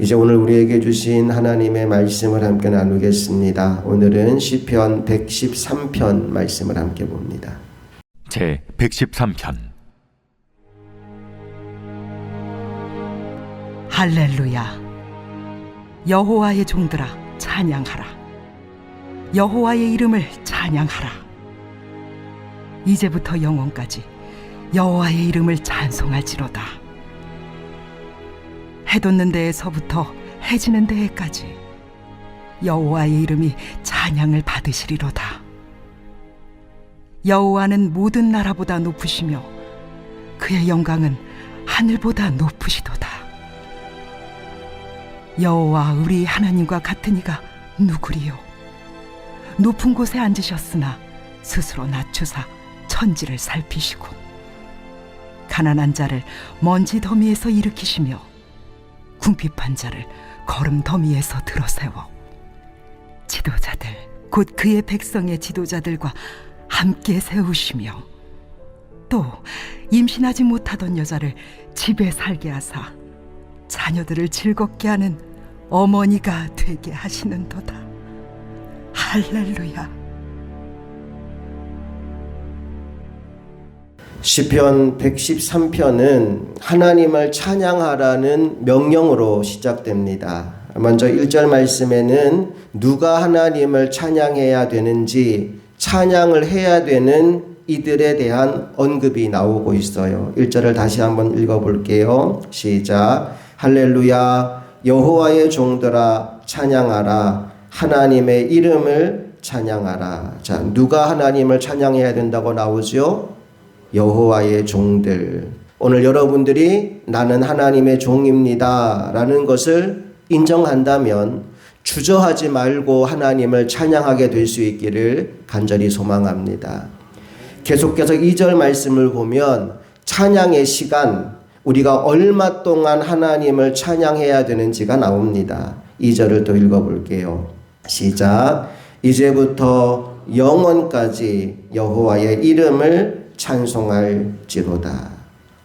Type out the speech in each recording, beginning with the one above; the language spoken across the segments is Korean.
이제 오늘 우리에게 주신 하나님의 말씀을 함께 나누겠습니다. 오늘은 시편 113편 말씀을 함께 봅니다. 제 113편. 할렐루야. 여호와의 종들아 찬양하라. 여호와의 이름을 찬양하라. 이제부터 영원까지 여호와의 이름을 찬송할지로다. 해 돋는 데에서부터 해 지는 데에까지 여호와의 이름이 찬양을 받으시리로다. 여호와는 모든 나라보다 높으시며 그의 영광은 하늘보다 높으시도다. 여호와 우리 하나님과 같은 이가 누구리요? 높은 곳에 앉으셨으나 스스로 낮추사 천지를 살피시고 가난한 자를 먼지 더미에서 일으키시며 궁핍한 자를 거름 더미에서 들어세워 지도자들 곧 그의 백성의 지도자들과 함께 세우시며 또 임신하지 못하던 여자를 집에 살게 하사 자녀들을 즐겁게 하는 어머니가 되게 하시는도다. 할렐루야. 시편 113편은 하나님을 찬양하라는 명령으로 시작됩니다. 먼저 1절 말씀에는 누가 하나님을 찬양해야 되는지, 찬양을 해야 되는 이들에 대한 언급이 나오고 있어요. 1절을 다시 한번 읽어볼게요. 시작. 할렐루야. 여호와의 종들아 찬양하라. 하나님의 이름을 찬양하라. 자, 누가 하나님을 찬양해야 된다고 나오죠? 여호와의 종들. 오늘 여러분들이 나는 하나님의 종입니다 라는 것을 인정한다면 주저하지 말고 하나님을 찬양하게 될 수 있기를 간절히 소망합니다. 계속해서 2절 말씀을 보면 찬양의 시간, 우리가 얼마 동안 하나님을 찬양해야 되는지가 나옵니다. 2절을 또 읽어볼게요. 시작. 이제부터 영원까지 여호와의 이름을 찬송할지로다.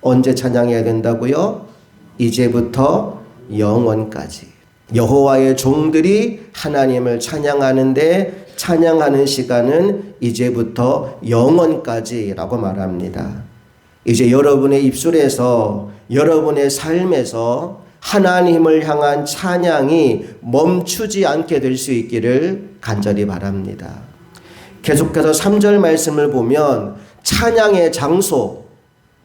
언제 찬양해야 된다고요? 이제부터 영원까지. 여호와의 종들이 하나님을 찬양하는데 찬양하는 시간은 이제부터 영원까지라고 말합니다. 이제 여러분의 입술에서, 여러분의 삶에서 하나님을 향한 찬양이 멈추지 않게 될 수 있기를 간절히 바랍니다. 계속해서 3절 말씀을 보면 찬양의 장소,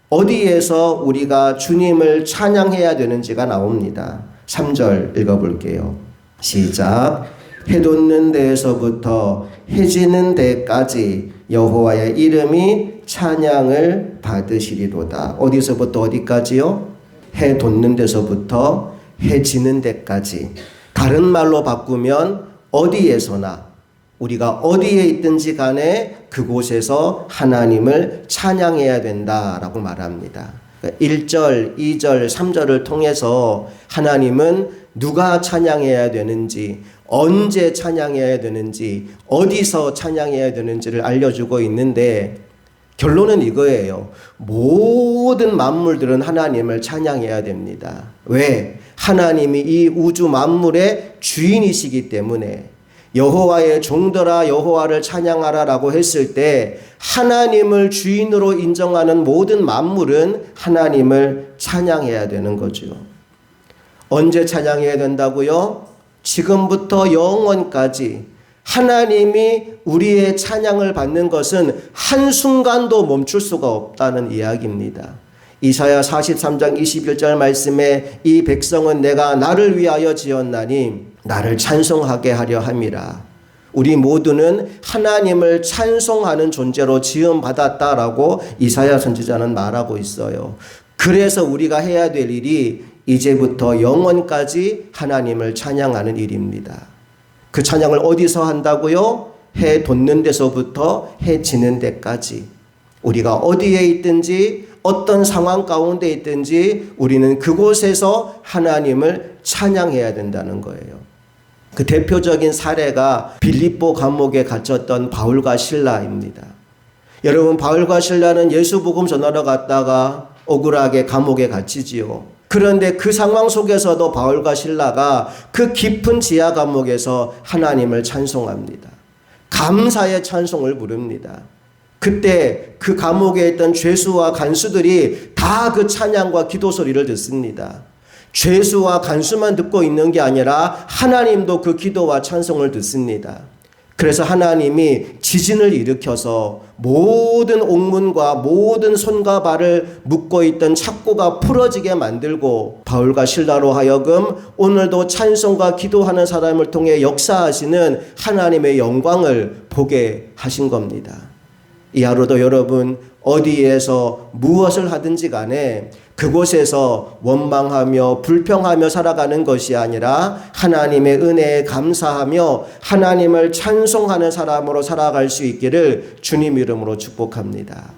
어디에서 우리가 주님을 찬양해야 되는지가 나옵니다. 3절 읽어볼게요. 시작. 해 돋는 데에서부터 해 지는 데까지 여호와의 이름이 찬양을 받으시리로다. 어디서부터 어디까지요? 해 돋는 데서부터 해 지는 데까지. 다른 말로 바꾸면 어디에서나, 우리가 어디에 있든지 간에 그곳에서 하나님을 찬양해야 된다라고 말합니다. 1절, 2절, 3절을 통해서 하나님은 누가 찬양해야 되는지, 언제 찬양해야 되는지, 어디서 찬양해야 되는지를 알려주고 있는데 결론은 이거예요. 모든 만물들은 하나님을 찬양해야 됩니다. 왜? 하나님이 이 우주 만물의 주인이시기 때문에. 여호와의 종들아 여호와를 찬양하라 라고 했을 때 하나님을 주인으로 인정하는 모든 만물은 하나님을 찬양해야 되는 거죠. 언제 찬양해야 된다고요? 지금부터 영원까지 하나님이 우리의 찬양을 받는 것은 한순간도 멈출 수가 없다는 이야기입니다. 이사야 43장 21절 말씀에 이 백성은 내가 나를 위하여 지었나니 나를 찬송하게 하려 함이라. 우리 모두는 하나님을 찬송하는 존재로 지음받았다라고 이사야 선지자는 말하고 있어요. 그래서 우리가 해야 될 일이 이제부터 영원까지 하나님을 찬양하는 일입니다. 그 찬양을 어디서 한다고요? 해 돋는 데서부터 해 지는 데까지. 우리가 어디에 있든지 어떤 상황 가운데 있든지 우리는 그곳에서 하나님을 찬양해야 된다는 거예요. 그 대표적인 사례가 빌립보 감옥에 갇혔던 바울과 실라입니다. 여러분, 바울과 실라는 예수 복음 전하러 갔다가 억울하게 감옥에 갇히지요. 그런데 그 상황 속에서도 바울과 실라가 그 깊은 지하 감옥에서 하나님을 찬송합니다. 감사의 찬송을 부릅니다. 그때 그 감옥에 있던 죄수와 간수들이 다 그 찬양과 기도 소리를 듣습니다. 죄수와 간수만 듣고 있는 게 아니라 하나님도 그 기도와 찬송을 듣습니다. 그래서 하나님이 지진을 일으켜서 모든 옥문과 모든 손과 발을 묶고 있던 착고가 풀어지게 만들고 바울과 실라로 하여금 오늘도 찬송과 기도하는 사람을 통해 역사하시는 하나님의 영광을 보게 하신 겁니다. 이 하루도 여러분 어디에서 무엇을 하든지 간에 그곳에서 원망하며 불평하며 살아가는 것이 아니라 하나님의 은혜에 감사하며 하나님을 찬송하는 사람으로 살아갈 수 있기를 주님 이름으로 축복합니다.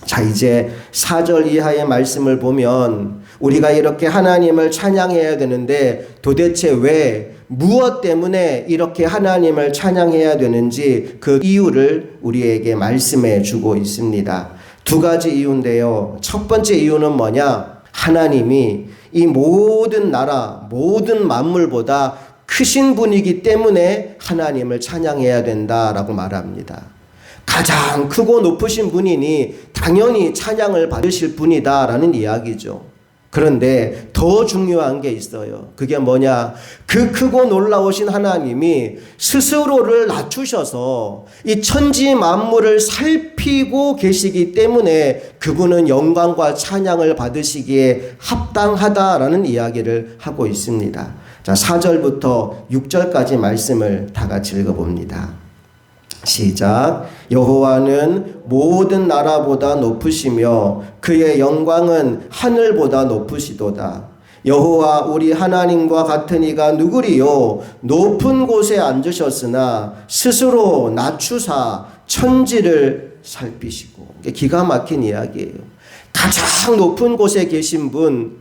자, 이제 4절 이하의 말씀을 보면 우리가 이렇게 하나님을 찬양해야 되는데 도대체 왜 무엇 때문에 이렇게 하나님을 찬양해야 되는지 그 이유를 우리에게 말씀해 주고 있습니다. 두 가지 이유인데요. 첫 번째 이유는 뭐냐? 하나님이 이 모든 나라, 모든 만물보다 크신 분이기 때문에 하나님을 찬양해야 된다라고 말합니다. 가장 크고 높으신 분이니 당연히 찬양을 받으실 분이다라는 이야기죠. 그런데 더 중요한 게 있어요. 그게 뭐냐? 그 크고 놀라우신 하나님이 스스로를 낮추셔서 이 천지 만물을 살피고 계시기 때문에 그분은 영광과 찬양을 받으시기에 합당하다라는 이야기를 하고 있습니다. 자, 4절부터 6절까지 말씀을 다 같이 읽어봅니다. 시작. 여호와는 모든 나라보다 높으시며 그의 영광은 하늘보다 높으시도다. 여호와 우리 하나님과 같은 이가 누구리요? 높은 곳에 앉으셨으나 스스로 낮추사 천지를 살피시고. 기가 막힌 이야기예요. 가장 높은 곳에 계신 분,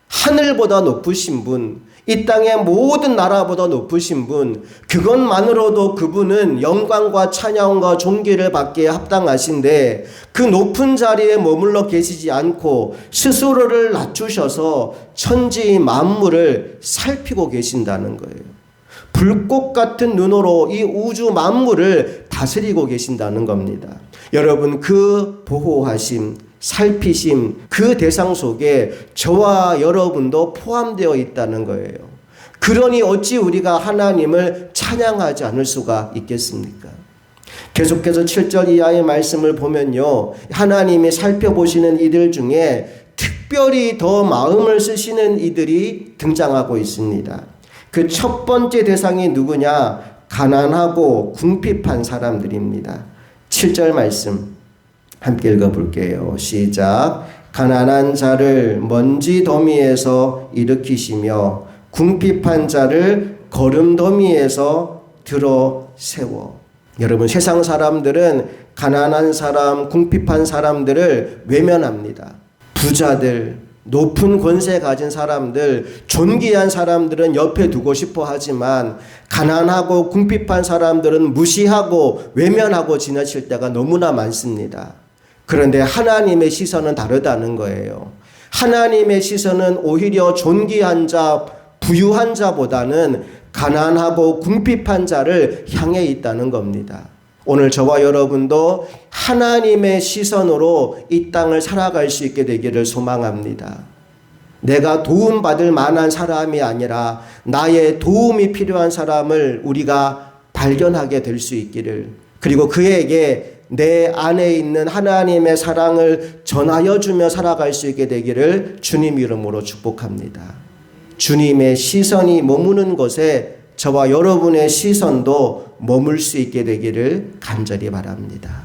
하늘보다 높으신 분, 이 땅의 모든 나라보다 높으신 분, 그것만으로도 그분은 영광과 찬양과 존귀를 받기에 합당하신데 그 높은 자리에 머물러 계시지 않고 스스로를 낮추셔서 천지 만물을 살피고 계신다는 거예요. 불꽃 같은 눈으로 이 우주 만물을 다스리고 계신다는 겁니다. 여러분, 그 보호하심, 살피심, 그 대상 속에 저와 여러분도 포함되어 있다는 거예요. 그러니 어찌 우리가 하나님을 찬양하지 않을 수가 있겠습니까? 계속해서 7절 이하의 말씀을 보면요, 하나님이 살펴보시는 이들 중에 특별히 더 마음을 쓰시는 이들이 등장하고 있습니다. 그 첫 번째 대상이 누구냐? 가난하고 궁핍한 사람들입니다. 7절 말씀 함께 읽어볼게요. 시작. 가난한 자를 먼지 더미에서 일으키시며 궁핍한 자를 거름 더미에서 들어 세워. 여러분, 세상 사람들은 가난한 사람, 궁핍한 사람들을 외면합니다. 부자들, 높은 권세 가진 사람들, 존귀한 사람들은 옆에 두고 싶어 하지만 가난하고 궁핍한 사람들은 무시하고 외면하고 지나칠 때가 너무나 많습니다. 그런데 하나님의 시선은 다르다는 거예요. 하나님의 시선은 오히려 존귀한 자, 부유한 자보다는 가난하고 궁핍한 자를 향해 있다는 겁니다. 오늘 저와 여러분도 하나님의 시선으로 이 땅을 살아갈 수 있게 되기를 소망합니다. 내가 도움받을 만한 사람이 아니라 나의 도움이 필요한 사람을 우리가 발견하게 될 수 있기를, 그리고 그에게 내 안에 있는 하나님의 사랑을 전하여 주며 살아갈 수 있게 되기를 주님 이름으로 축복합니다. 주님의 시선이 머무는 곳에 저와 여러분의 시선도 머물 수 있게 되기를 간절히 바랍니다.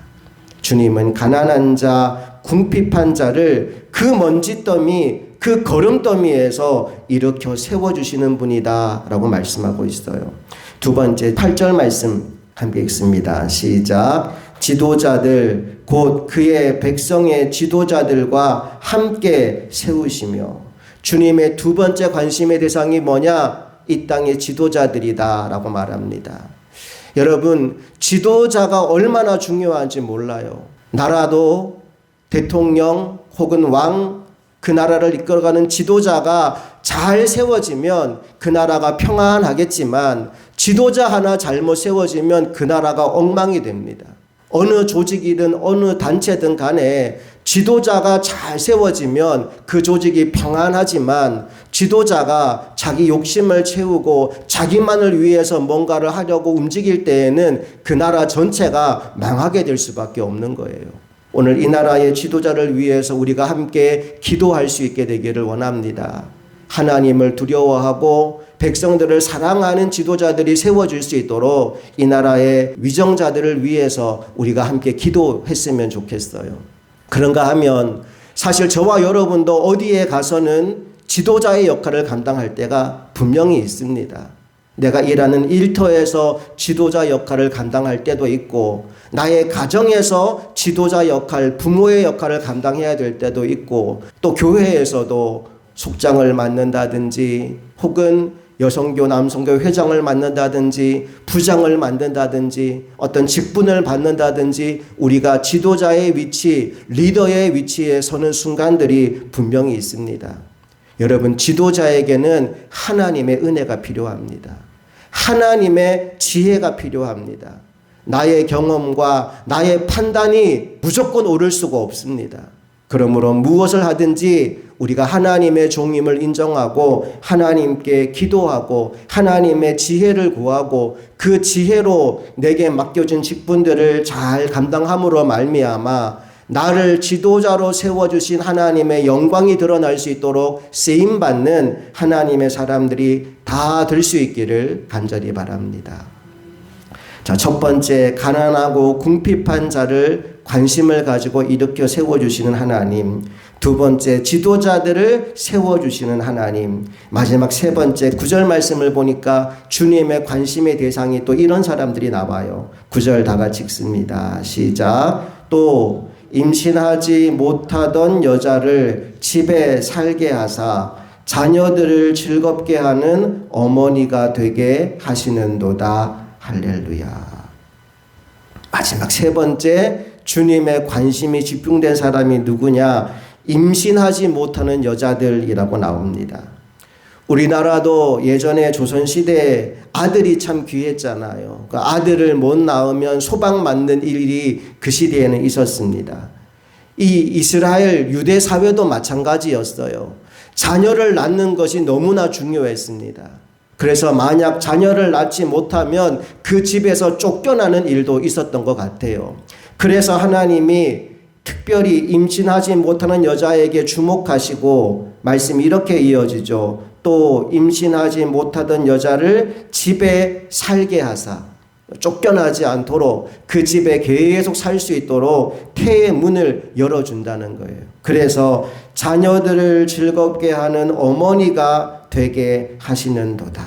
주님은 가난한 자, 궁핍한 자를 그 먼지더미, 그 거름더미에서 일으켜 세워주시는 분이다 라고 말씀하고 있어요. 두 번째 8절 말씀 함께 읽습니다. 시작. 지도자들 곧 그의 백성의 지도자들과 함께 세우시며. 주님의 두 번째 관심의 대상이 뭐냐? 이 땅의 지도자들이다 라고 말합니다. 여러분, 지도자가 얼마나 중요한지 몰라요. 나라도 대통령 혹은 왕, 그 나라를 이끌어가는 지도자가 잘 세워지면 그 나라가 평안하겠지만 지도자 하나 잘못 세워지면 그 나라가 엉망이 됩니다. 어느 조직이든 어느 단체든 간에 지도자가 잘 세워지면 그 조직이 평안하지만 지도자가 자기 욕심을 채우고 자기만을 위해서 뭔가를 하려고 움직일 때에는 그 나라 전체가 망하게 될 수밖에 없는 거예요. 오늘 이 나라의 지도자를 위해서 우리가 함께 기도할 수 있게 되기를 원합니다. 하나님을 두려워하고 백성들을 사랑하는 지도자들이 세워질 수 있도록 이 나라의 위정자들을 위해서 우리가 함께 기도했으면 좋겠어요. 그런가 하면 사실 저와 여러분도 어디에 가서는 지도자의 역할을 감당할 때가 분명히 있습니다. 내가 일하는 일터에서 지도자 역할을 감당할 때도 있고 나의 가정에서 지도자 역할, 부모의 역할을 감당해야 될 때도 있고 또 교회에서도 속장을 맡는다든지 혹은 여성교, 남성교 회장을 맡는다든지 부장을 맡는다든지 어떤 직분을 받는다든지 우리가 지도자의 위치, 리더의 위치에 서는 순간들이 분명히 있습니다. 여러분, 지도자에게는 하나님의 은혜가 필요합니다. 하나님의 지혜가 필요합니다. 나의 경험과 나의 판단이 무조건 옳을 수가 없습니다. 그러므로 무엇을 하든지 우리가 하나님의 종임을 인정하고 하나님께 기도하고 하나님의 지혜를 구하고 그 지혜로 내게 맡겨진 직분들을 잘 감당함으로 말미암아 나를 지도자로 세워주신 하나님의 영광이 드러날 수 있도록 쓰임받는 하나님의 사람들이 다 될 수 있기를 간절히 바랍니다. 자, 첫 번째, 가난하고 궁핍한 자를 관심을 가지고 일으켜 세워주시는 하나님. 두 번째, 지도자들을 세워주시는 하나님. 마지막 세 번째, 9절 말씀을 보니까 주님의 관심의 대상이 또 이런 사람들이 나와요. 9절 다 같이 읽습니다. 시작. 또 임신하지 못하던 여자를 집에 살게 하사 자녀들을 즐겁게 하는 어머니가 되게 하시는도다. 할렐루야. 마지막 세 번째, 주님의 관심이 집중된 사람이 누구냐? 임신하지 못하는 여자들이라고 나옵니다. 우리나라도 예전에 조선시대에 아들이 참 귀했잖아요. 그 아들을 못 낳으면 소방 맞는 일이 그 시대에는 있었습니다. 이 이스라엘 유대 사회도 마찬가지였어요. 자녀를 낳는 것이 너무나 중요했습니다. 그래서 만약 자녀를 낳지 못하면 그 집에서 쫓겨나는 일도 있었던 것 같아요. 그래서 하나님이 특별히 임신하지 못하는 여자에게 주목하시고 말씀이 이렇게 이어지죠. 또 임신하지 못하던 여자를 집에 살게 하사 쫓겨나지 않도록 그 집에 계속 살 수 있도록 태의 문을 열어준다는 거예요. 그래서 자녀들을 즐겁게 하는 어머니가 되게 하시는도다.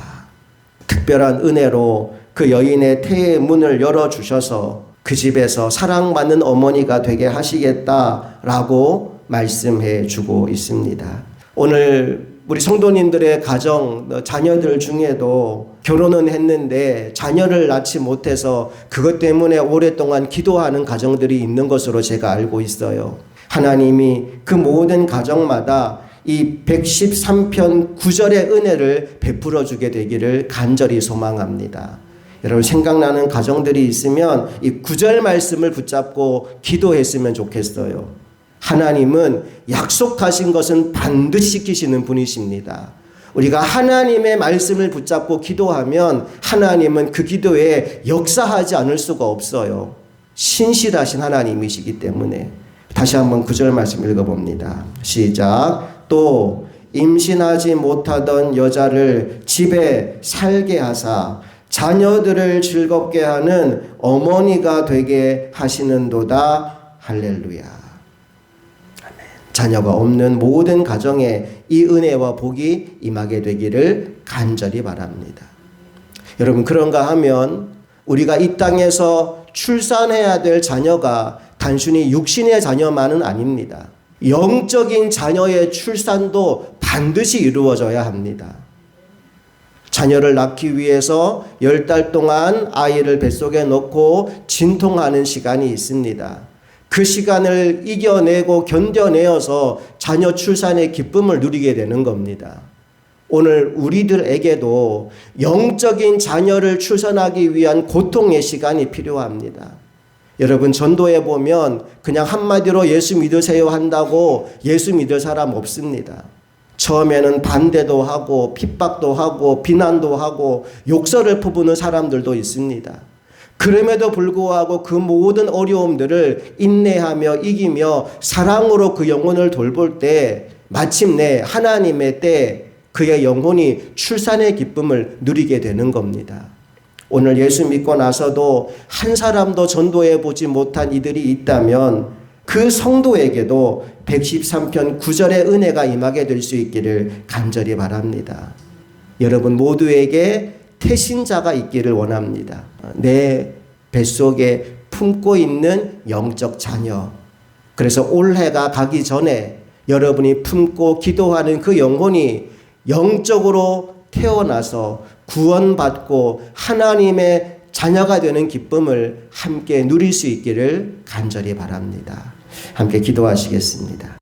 특별한 은혜로 그 여인의 태의 문을 열어주셔서 그 집에서 사랑받는 어머니가 되게 하시겠다라고 말씀해 주고 있습니다. 오늘 우리 성도님들의 가정, 자녀들 중에도 결혼은 했는데 자녀를 낳지 못해서 그것 때문에 오랫동안 기도하는 가정들이 있는 것으로 제가 알고 있어요. 하나님이 그 모든 가정마다 이 113편 9절의 은혜를 베풀어 주게 되기를 간절히 소망합니다. 여러분, 생각나는 가정들이 있으면 이 9절 말씀을 붙잡고 기도했으면 좋겠어요. 하나님은 약속하신 것은 반드시 지키시는 분이십니다. 우리가 하나님의 말씀을 붙잡고 기도하면 하나님은 그 기도에 역사하지 않을 수가 없어요. 신실하신 하나님이시기 때문에. 다시 한번 9절 말씀 읽어봅니다. 시작. 또 임신하지 못하던 여자를 집에 살게 하사 자녀들을 즐겁게 하는 어머니가 되게 하시는도다. 할렐루야. 자녀가 없는 모든 가정에 이 은혜와 복이 임하게 되기를 간절히 바랍니다. 여러분, 그런가 하면 우리가 이 땅에서 출산해야 될 자녀가 단순히 육신의 자녀만은 아닙니다. 영적인 자녀의 출산도 반드시 이루어져야 합니다. 자녀를 낳기 위해서 10달 동안 아이를 뱃속에 넣고 진통하는 시간이 있습니다. 그 시간을 이겨내고 견뎌내어서 자녀 출산의 기쁨을 누리게 되는 겁니다. 오늘 우리들에게도 영적인 자녀를 출산하기 위한 고통의 시간이 필요합니다. 여러분, 전도에 보면 그냥 한마디로 예수 믿으세요 한다고 예수 믿을 사람 없습니다. 처음에는 반대도 하고 핍박도 하고 비난도 하고 욕설을 퍼부는 사람들도 있습니다. 그럼에도 불구하고 그 모든 어려움들을 인내하며 이기며 사랑으로 그 영혼을 돌볼 때 마침내 하나님의 때 그의 영혼이 출산의 기쁨을 누리게 되는 겁니다. 오늘 예수 믿고 나서도 한 사람도 전도해 보지 못한 이들이 있다면 그 성도에게도 113편 9절의 은혜가 임하게 될 수 있기를 간절히 바랍니다. 여러분 모두에게 태신자가 있기를 원합니다. 내 뱃속에 품고 있는 영적 자녀. 그래서 올해가 가기 전에 여러분이 품고 기도하는 그 영혼이 영적으로 태어나서 구원받고 하나님의 자녀가 되는 기쁨을 함께 누릴 수 있기를 간절히 바랍니다. 함께 기도하시겠습니다.